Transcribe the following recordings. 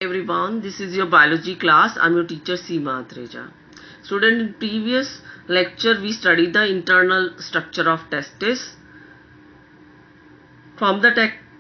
Everyone, this is your biology class. I'm your teacher Seema Atreja. Student, in previous lecture we studied the internal structure of testis. From the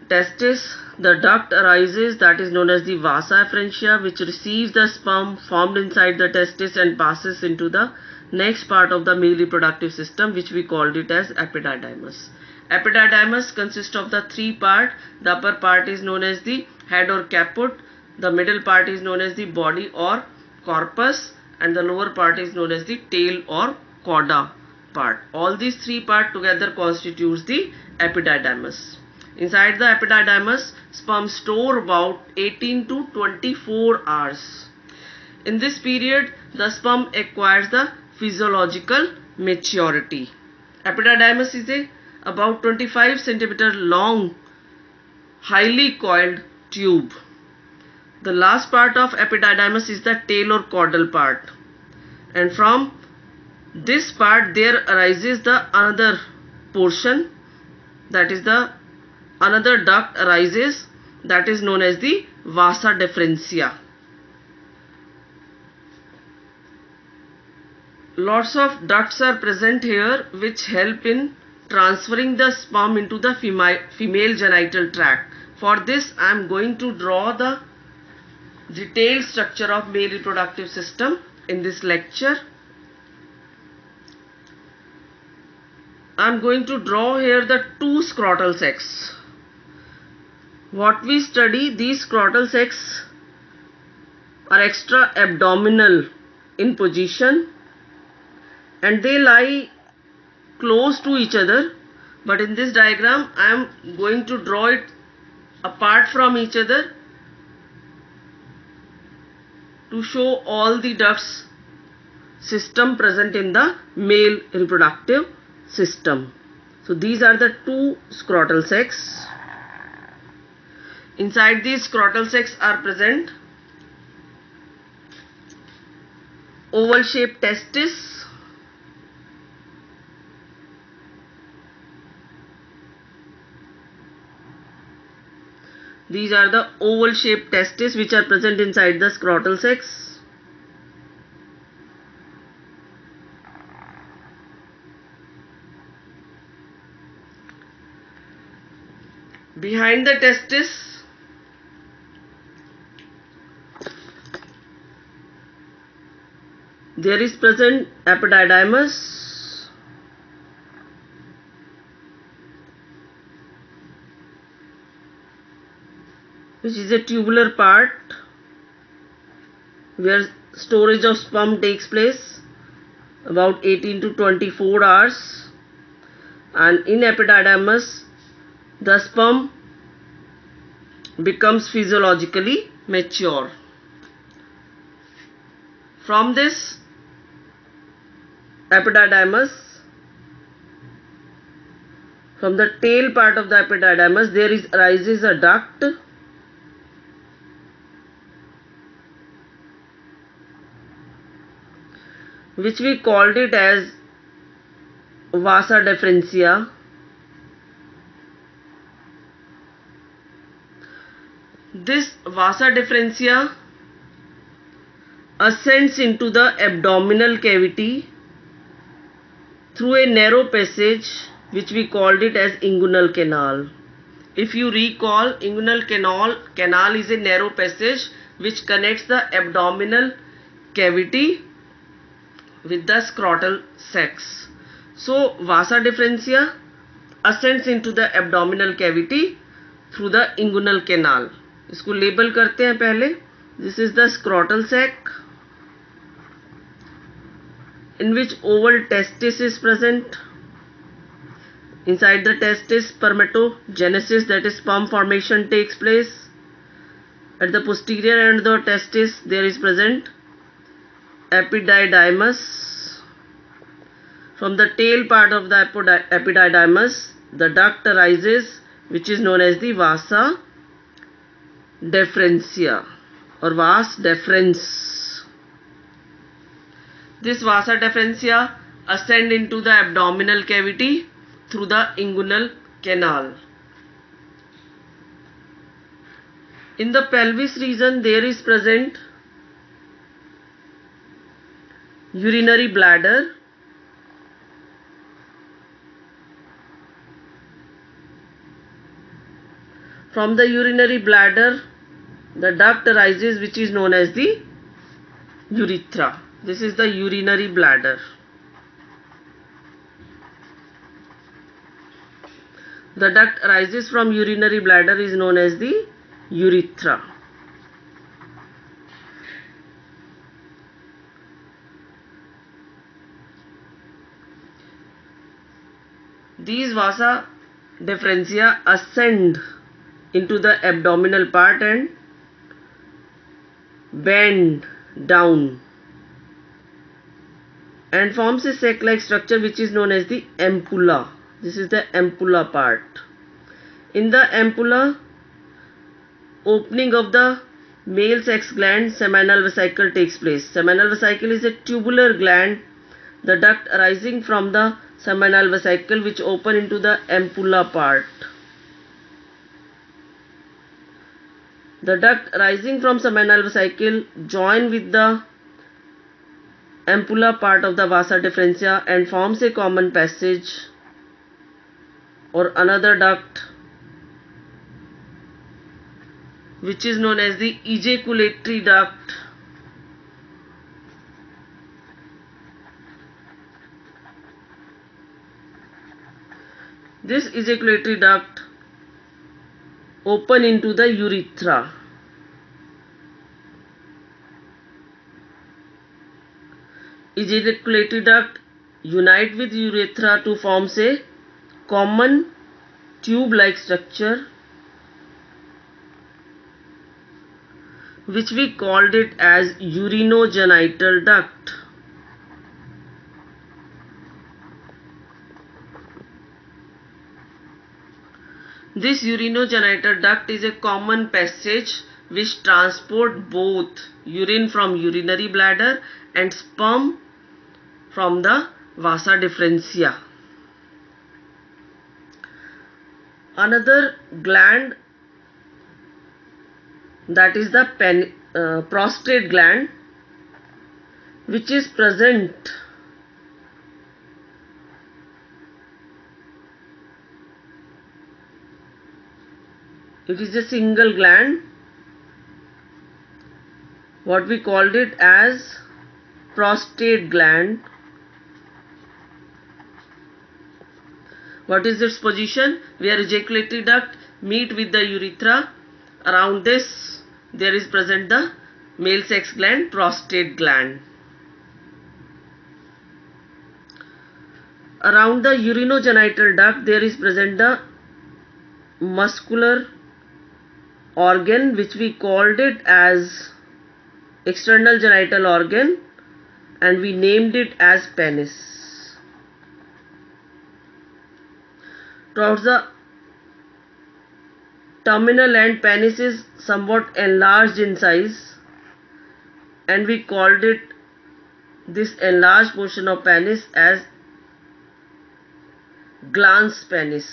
testis, the duct arises that is known as the vasa efferentia, which receives the sperm formed inside the testis and passes into the next part of the male reproductive system, which we called it as epididymis. Epididymis consists of the three parts. The upper part is known as the head or caput, the middle part is known as the body or corpus, and the lower part is known as the tail or cauda part. All these three parts together constitutes the epididymis. Inside the epididymis, sperm store about 18 to 24 hours. In this period, the sperm acquires the physiological maturity. Epididymis is a about 25 cm long, highly coiled tube. The last part of epididymis is the tail or caudal part, and from this part there arises the another portion, that is the another duct arises, that is known as the vasa deferentia. Lots of ducts are present here which help in transferring the sperm into the female genital tract. For this I am going to draw the detailed structure of male reproductive system in this lecture. I am going to draw here the two scrotal sacs. What we study, these scrotal sacs are extra abdominal in position and they lie close to each other, but in this diagram I am going to draw it apart from each other to show all the ducts system present in the male reproductive system. So these are the two scrotal sacs. Inside these scrotal sacs are present oval shaped testis, these are the oval shaped testes which are present inside the scrotal sacs. Behind the testis there is present epididymis, which is a tubular part where storage of sperm takes place about 18 to 24 hours, and in epididymis the sperm becomes physiologically mature. From this epididymis, from the tail part of the epididymis, there arises a duct which we called it as vasa deferentia. This vasa deferentia ascends into the abdominal cavity through a narrow passage which we called it as inguinal canal. If you recall, inguinal canal is a narrow passage which connects the abdominal cavity with the scrotal sacs. So vasa deferentia ascends into the abdominal cavity through the inguinal canal. इसको label करते हैं पहले. This is the scrotal sac in which oval testis is present. Inside the testis, spermatogenesis, that is sperm formation, takes place. At the posterior end of the testis there is present epididymis. From the tail part of the epididymis the duct arises which is known as the vasa deferentia or vas deferens. This vasa deferentia ascend into the abdominal cavity through the inguinal canal. In the pelvis region, there is present urinary bladder, from the urinary bladder the duct arises which is known as the urethra. This is the urinary bladder. The duct arises from urinary bladder is known as the urethra. These vasa deferentia ascend into the abdominal part and bend down and forms a sac-like structure which is known as the ampulla. This is the ampulla part. In the ampulla, opening of the male sex gland seminal vesicle takes place. Seminal vesicle is a tubular gland, the duct arising from the seminal vesicle which open into the ampulla part. The duct rising from seminal vesicle join with the ampulla part of the vasa deferentia and forms a common passage or another duct which is known as the ejaculatory duct. This ejaculatory duct open into the urethra. Ejaculatory duct unite with urethra to form a common tube-like structure which we called it as urinogenital duct. This urinogenital duct is a common passage which transport both urine from urinary bladder and sperm from the vasa deferentia. Another gland, that is the prostate gland, which is present it is a single gland, what we called it as prostate gland. What is its position? Where ejaculatory duct meet with the urethra, around this there is present the male sex gland, prostate gland. Around the urinogenital duct there is present the muscular organ which we called it as external genital organ and we named it as penis. Towards the terminal end, penis is somewhat enlarged in size and we called it this enlarged portion of penis as glans penis.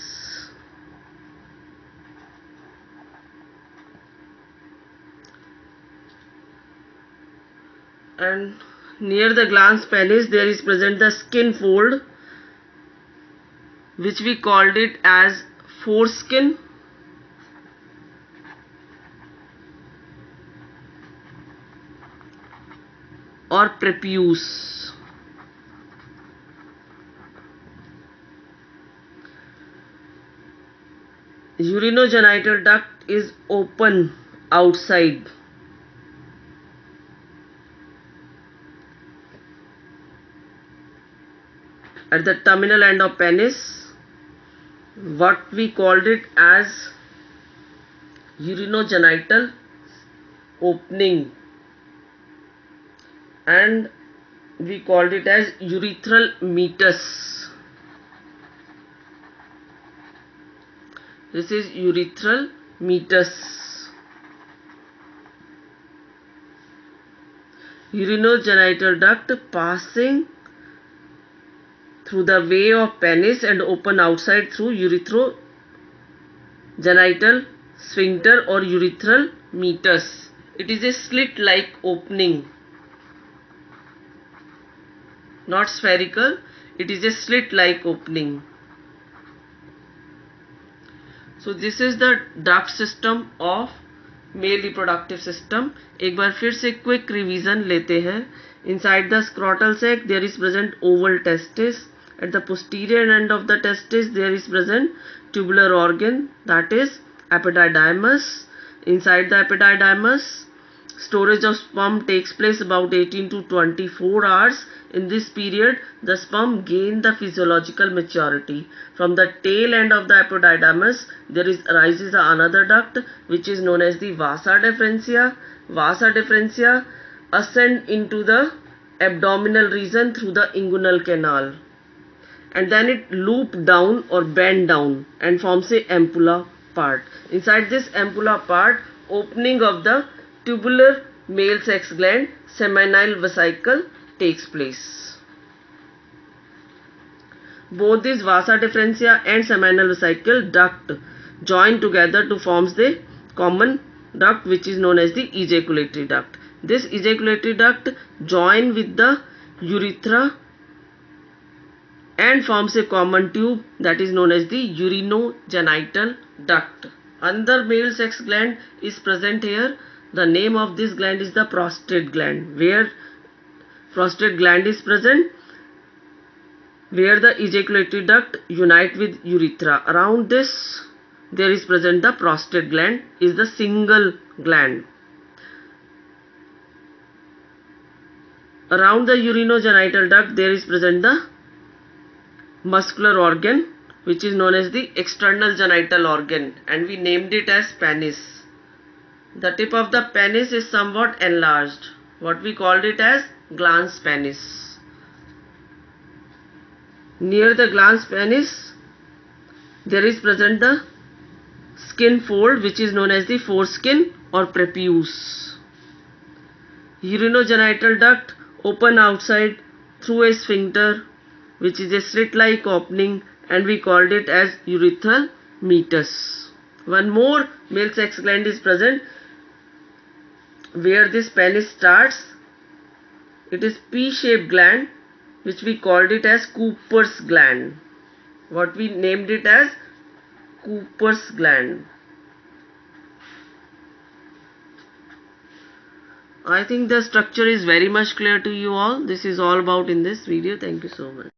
And near the glans penis there is present the skin fold which we called it as foreskin. Or prepuce. Urinogenital duct is open outside. At the terminal end of penis, what we called it as urinogenital opening and we called it as urethral meatus. This is urethral meatus. Urinogenital duct passing through the way of penis and open outside through urethro-genital sphincter or urethral meatus. It is a slit-like opening, not spherical. It is a slit-like opening. So this is the duct system of male reproductive system. एक बार फिर से quick revision लेते हैं. Inside the scrotal sac there is present oval testis. At the posterior end of the testis there is present tubular organ, that is epididymis. Inside the epididymis, storage of sperm takes place about 18 to 24 hours. In this period, the sperm gain the physiological maturity. From the tail end of the epididymis, there arises another duct which is known as the vasa deferentia. Vasa deferentia ascend into the abdominal region through the inguinal canal, and then it loop down or bend down and forms a ampulla part. Inside this ampulla part, opening of the tubular male sex gland, seminal vesicle, takes place. Both these vasa deferentia and seminal vesicle duct join together to form the common duct which is known as the ejaculatory duct. This ejaculatory duct join with the urethra and forms a common tube that is known as the urinogenital duct. Another male sex gland is present here. The name of this gland is the prostate gland. Where prostate gland is present, where the ejaculatory duct unite with urethra. Around this there is present the prostate gland, is the single gland. Around the urinogenital duct there is present the muscular organ which is known as the external genital organ, and we named it as penis. The tip of the penis is somewhat enlarged. What we called it as glans penis. Near the glans penis there is present the skin fold which is known as the foreskin or prepuce. Urinogenital duct open outside through a sphincter which is a slit-like opening, and we called it as urethral meatus. One more male sex gland is present where this penis starts. It is P-shaped gland which we called it as Cooper's gland. What we named it as Cooper's gland. I think the structure is very much clear to you all. This is all about in this video. Thank you so much.